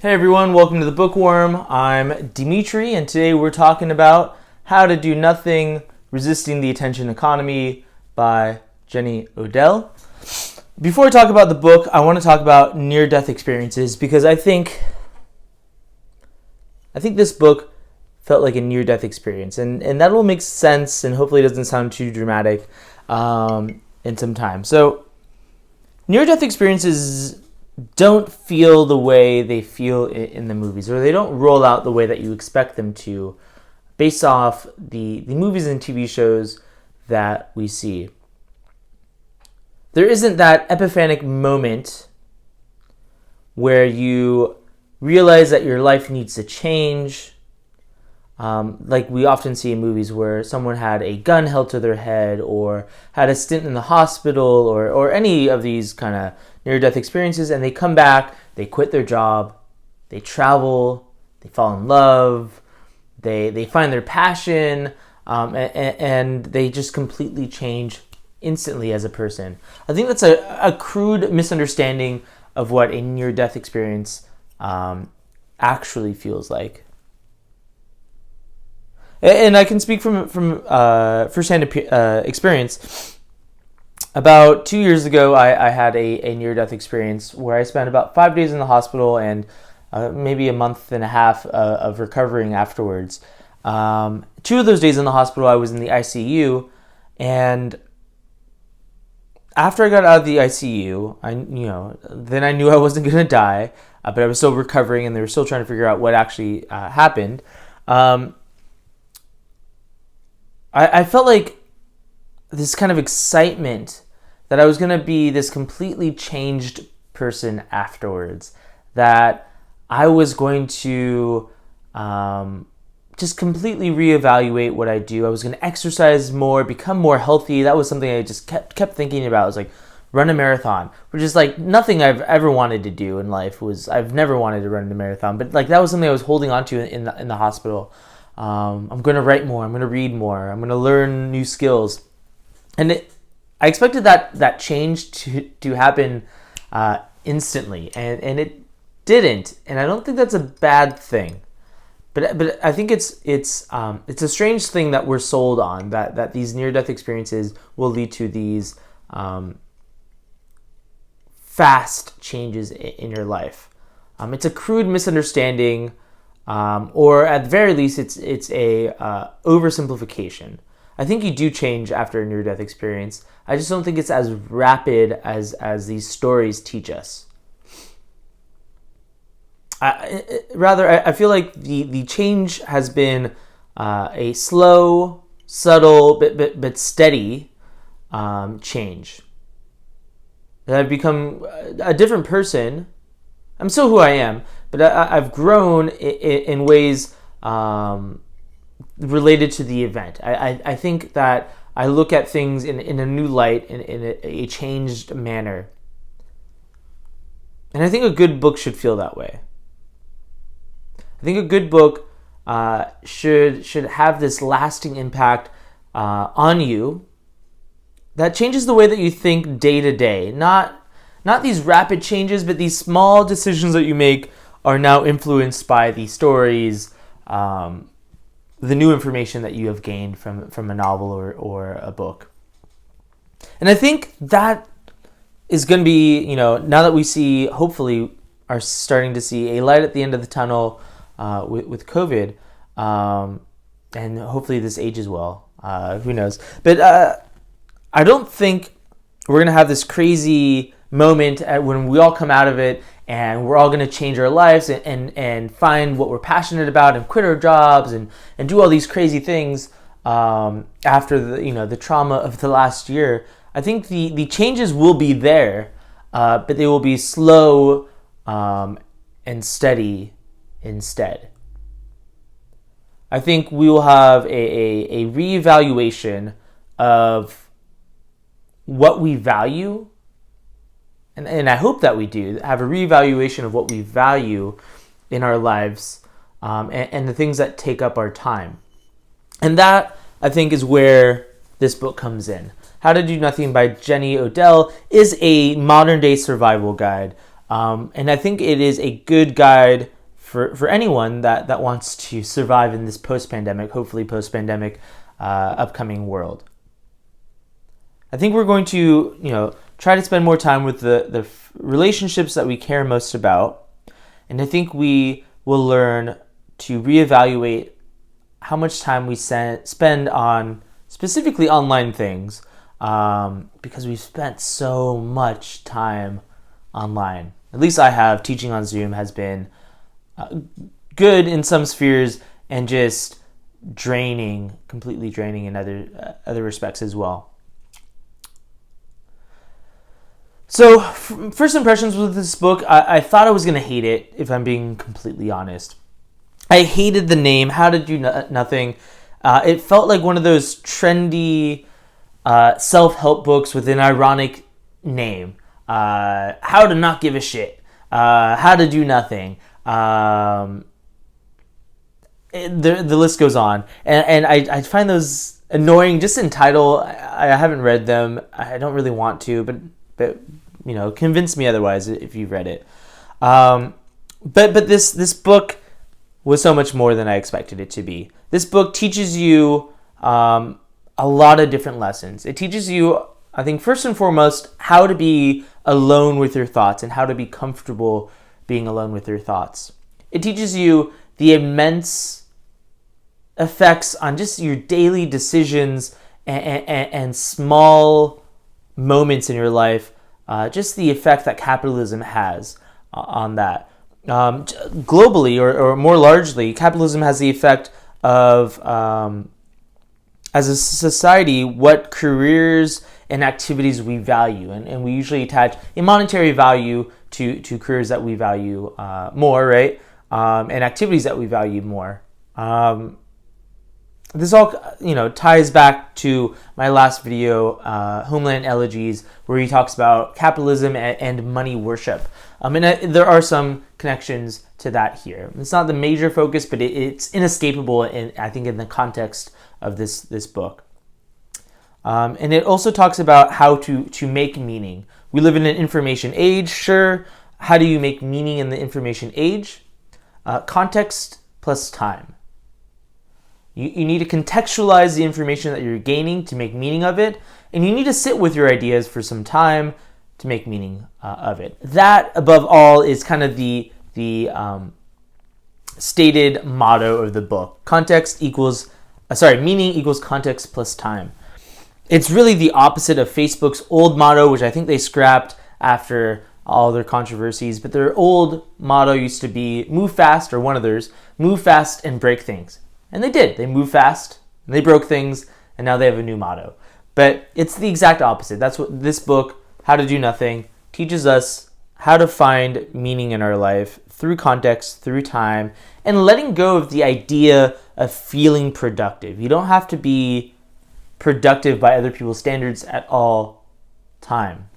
Hey everyone, welcome to the Bookworm. I'm Dimitri, and today we're talking about How to Do Nothing, Resisting the Attention Economy by Jenny Odell. Before I talk about the book, I want to talk about near-death experiences because I think this book felt like a near-death experience, and that will make sense and hopefully doesn't sound too dramatic in some time. So, near-death experiences don't feel the way they feel in the movies, or they don't roll out the way that you expect them to based off the movies and TV shows that we see. There isn't that epiphanic moment where you realize that your life needs to change, like we often see in movies where someone had a gun held to their head or had a stint in the hospital or any of these kind of near-death experiences, and they come back, they quit their job, they travel, they fall in love, they find their passion, and they just completely change instantly as a person. I think that's a crude misunderstanding of what a near-death experience actually feels like. And I can speak from firsthand experience. About 2 years ago, I had a near-death experience where I spent about 5 days in the hospital and maybe a month and a half of recovering afterwards. 2 of those days in the hospital, I was in the ICU, and after I got out of the ICU, then I knew I wasn't going to die, but I was still recovering, and they were still trying to figure out what actually happened. I felt like this kind of excitement that I was going to be this completely changed person afterwards, that I was going to just completely reevaluate what I do. I was going to exercise more, become more healthy. That was something I just kept thinking about. I was like, run a marathon, which is like nothing I've ever wanted to do in life. I've never wanted to run a marathon, but like that was something I was holding on to in the hospital. I'm going to write more. I'm going to read more. I'm going to learn new skills. And I expected that change to happen instantly, and it didn't. And I don't think that's a bad thing. But I think it's a strange thing that we're sold on, that these near-death experiences will lead to these fast changes in your life. It's a crude misunderstanding, or at the very least, it's a oversimplification. I think you do change after a near-death experience. I just don't think it's as rapid as these stories teach us. I feel like the change has been a slow, subtle, but steady change. That I've become a different person. I'm still who I am, but I've grown in ways related to the event. I think that I look at things in a new light, in a changed manner. And I think a good book should feel that way. I think a good book should have this lasting impact on you that changes the way that you think day to day. Not these rapid changes, but these small decisions that you make are now influenced by the stories, the new information that you have gained from a novel or a book. And I think that is going to be, now that we hopefully are starting to see a light at the end of the tunnel with COVID, and hopefully this ages well. Who knows? But I don't think we're going to have this crazy moment when we all come out of it and we're all going to change our lives and find what we're passionate about and quit our jobs and do all these crazy things after the trauma of the last year. I think the changes will be there, but they will be slow and steady instead. I think we will have a reevaluation of what we value, and I hope that we do have a reevaluation of what we value in our lives, and the things that take up our time. And that, I think, is where this book comes in. How to Do Nothing by Jenny Odell is a modern-day survival guide. And I think it is a good guide for anyone that wants to survive in this post-pandemic, hopefully post-pandemic upcoming world. I think we're going to, try to spend more time with the relationships that we care most about. And I think we will learn to reevaluate how much time we spend on specifically online things, because we've spent so much time online. At least I have. Teaching on Zoom has been good in some spheres and just completely draining in other respects as well. So, first impressions with this book, I thought I was going to hate it, if I'm being completely honest. I hated the name, How to Do Nothing. It felt like one of those trendy self-help books with an ironic name. How to Not Give a Shit. How to Do Nothing. The list goes on. And I find those annoying just in title. I haven't read them. I don't really want to, but convince me otherwise if you've read it. But this book was so much more than I expected it to be. This book teaches you a lot of different lessons. It teaches you, I think, first and foremost, how to be alone with your thoughts and how to be comfortable being alone with your thoughts. It teaches you the immense effects on just your daily decisions and small moments in your life, just the effect that capitalism has on that. Globally, or more largely, capitalism has the effect of, as a society, what careers and activities we value. And we usually attach a monetary value to careers that we value more, right? And activities that we value more. This all, ties back to my last video, Homeland Elegies, where he talks about capitalism and money worship. And there are some connections to that here. It's not the major focus, but it's inescapable, I think, in the context of this book. And it also talks about how to make meaning. We live in an information age, sure. How do you make meaning in the information age? Context plus time. You need to contextualize the information that you're gaining to make meaning of it, and you need to sit with your ideas for some time to make meaning of it. That, above all, is kind of the stated motto of the book. Meaning equals context plus time. It's really the opposite of Facebook's old motto, which I think they scrapped after all their controversies, but their old motto used to be move fast, or one of theirs, move fast and break things. And they did. They moved fast, and they broke things, and now they have a new motto. But it's the exact opposite. That's what this book, How to Do Nothing, teaches us: how to find meaning in our life through context, through time, and letting go of the idea of feeling productive. You don't have to be productive by other people's standards at all time.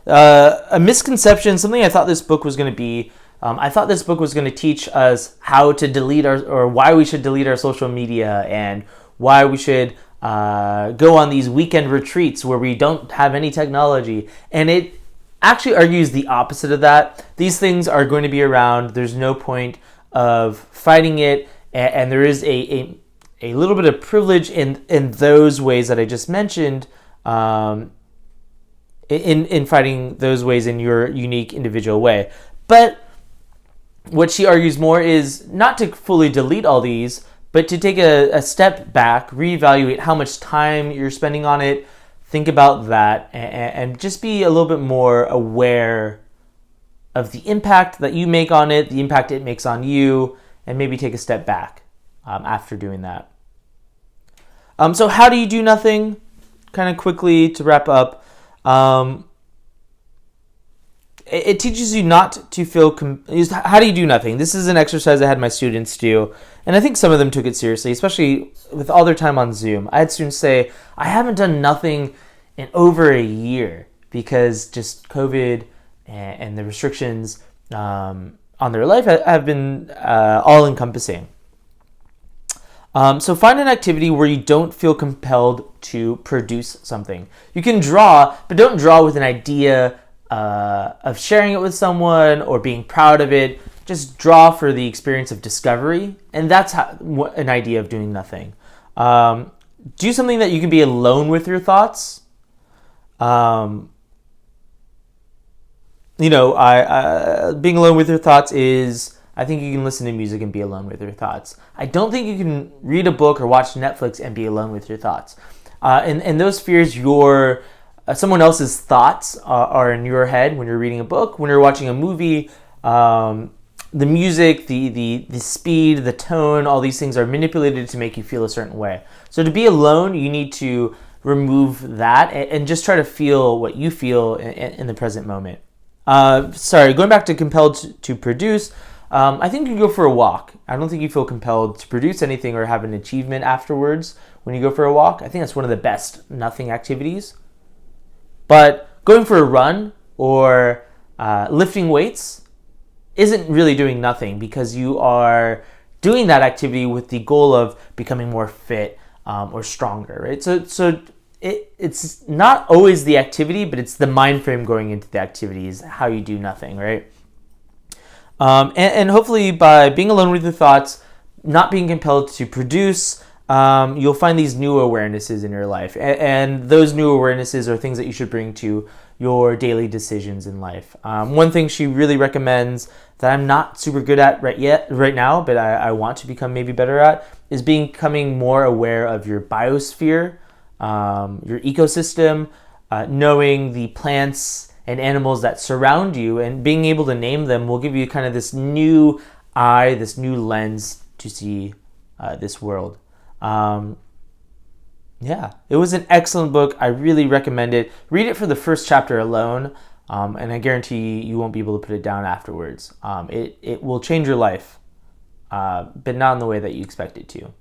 A misconception, something I thought this book was going to be, I thought this book was going to teach us how to delete or why we should delete our social media, and why we should go on these weekend retreats where we don't have any technology. And it actually argues the opposite of that. These things are going to be around. There's no point of fighting it. And there is a little bit of privilege in those ways that I just mentioned, in fighting those ways in your unique individual way. But what she argues more is not to fully delete all these, but to take a step back, reevaluate how much time you're spending on it, think about that, and just be a little bit more aware of the impact that you make on it, the impact it makes on you, and maybe take a step back after doing that. So how do you do nothing? Kind of quickly to wrap up. It teaches you not to feel... How do you do nothing? This is an exercise I had my students do, and I think some of them took it seriously, especially with all their time on Zoom. I had students say, I haven't done nothing in over a year because just COVID and the restrictions on their life have been all-encompassing. So find an activity where you don't feel compelled to produce something. You can draw, but don't draw with an idea of sharing it with someone or being proud of it. Just draw for the experience of discovery, and that's an idea of doing nothing. Do something that you can be alone with your thoughts. Being alone with your thoughts is, I think you can listen to music and be alone with your thoughts. I don't think you can read a book or watch Netflix and be alone with your thoughts. In those spheres, someone else's thoughts are in your head when you're reading a book, when you're watching a movie. The music, the speed, the tone, all these things are manipulated to make you feel a certain way. So to be alone, you need to remove that and just try to feel what you feel in the present moment. Going back to compelled to produce, I think you go for a walk. I don't think you feel compelled to produce anything or have an achievement afterwards when you go for a walk. I think that's one of the best nothing activities. But going for a run or lifting weights isn't really doing nothing, because you are doing that activity with the goal of becoming more fit or stronger, right? So it's not always the activity, but it's the mind frame going into the activity is how you do nothing, right? And hopefully by being alone with your thoughts, not being compelled to produce, you'll find these new awarenesses in your life. And those new awarenesses are things that you should bring to your daily decisions in life. One thing she really recommends that I'm not super good at right now, but I want to become maybe better at, is becoming more aware of your biosphere, your ecosystem, knowing the plants and animals that surround you, and being able to name them will give you kind of this new eye, this new lens to see this world. It was an excellent book. I really recommend it. Read it for the first chapter alone, and I guarantee you won't be able to put it down afterwards. It will change your life, but not in the way that you expect it to.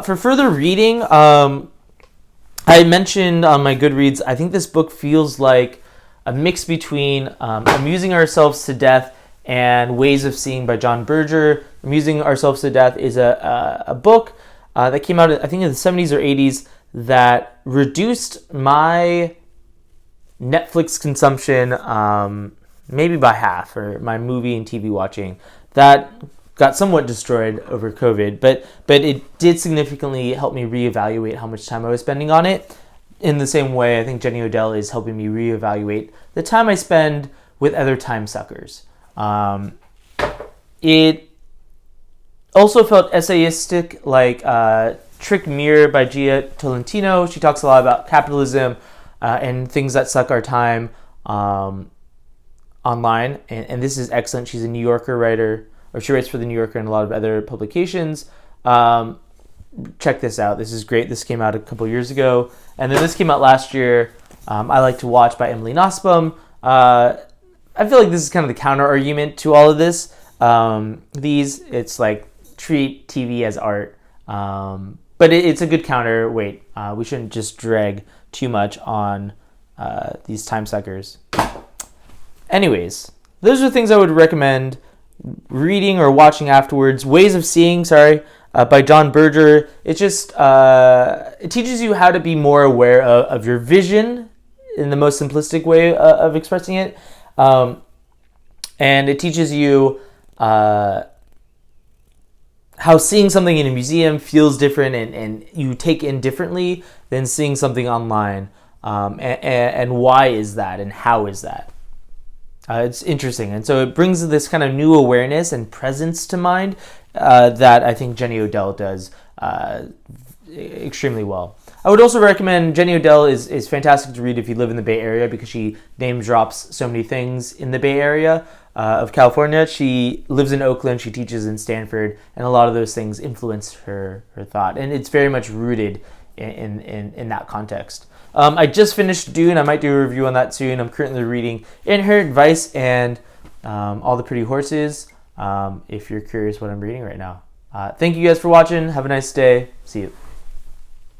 For further reading, I mentioned on my Goodreads, I think this book feels like a mix between Amusing Ourselves to Death and Ways of Seeing by John Berger. Amusing Ourselves to Death is a book that came out, I think, in the 70s or 80s that reduced my Netflix consumption maybe by half, or my movie and TV watching. That got somewhat destroyed over COVID, but it did significantly help me reevaluate how much time I was spending on it. In the same way, I think Jenny Odell is helping me reevaluate the time I spend with other time suckers. It also felt essayistic, like Trick Mirror by Gia Tolentino. She talks a lot about capitalism and things that suck our time online, and this is excellent. She's a New Yorker writer, or she writes for the New Yorker and a lot of other publications. Check this out. This is great. This came out a couple years ago. And then this came out last year. I Like to Watch by Emily Nussbaum. I feel like this is kind of the counter argument to all of this. It's like treat TV as art. But it's a good counterweight. We shouldn't just drag too much on these time suckers. Anyways, those are things I would recommend reading or watching afterwards. Ways of Seeing, by John Berger. It just it teaches you how to be more aware of your vision in the most simplistic way of expressing it, and it teaches you how seeing something in a museum feels different and you take in differently than seeing something online, and why is that and how is that. It's interesting, and so it brings this kind of new awareness and presence to mind that I think Jenny Odell does extremely well. I would also recommend Jenny Odell is fantastic to read if you live in the Bay Area, because she name drops so many things in the Bay Area of California. She lives in Oakland, she teaches in Stanford, and a lot of those things influence her thought, and it's very much rooted in that context. I just finished Dune. I might do a review on that soon. I'm currently reading Inherent Vice and All the Pretty Horses, if you're curious what I'm reading right now. Thank you guys for watching. Have a nice day. See you.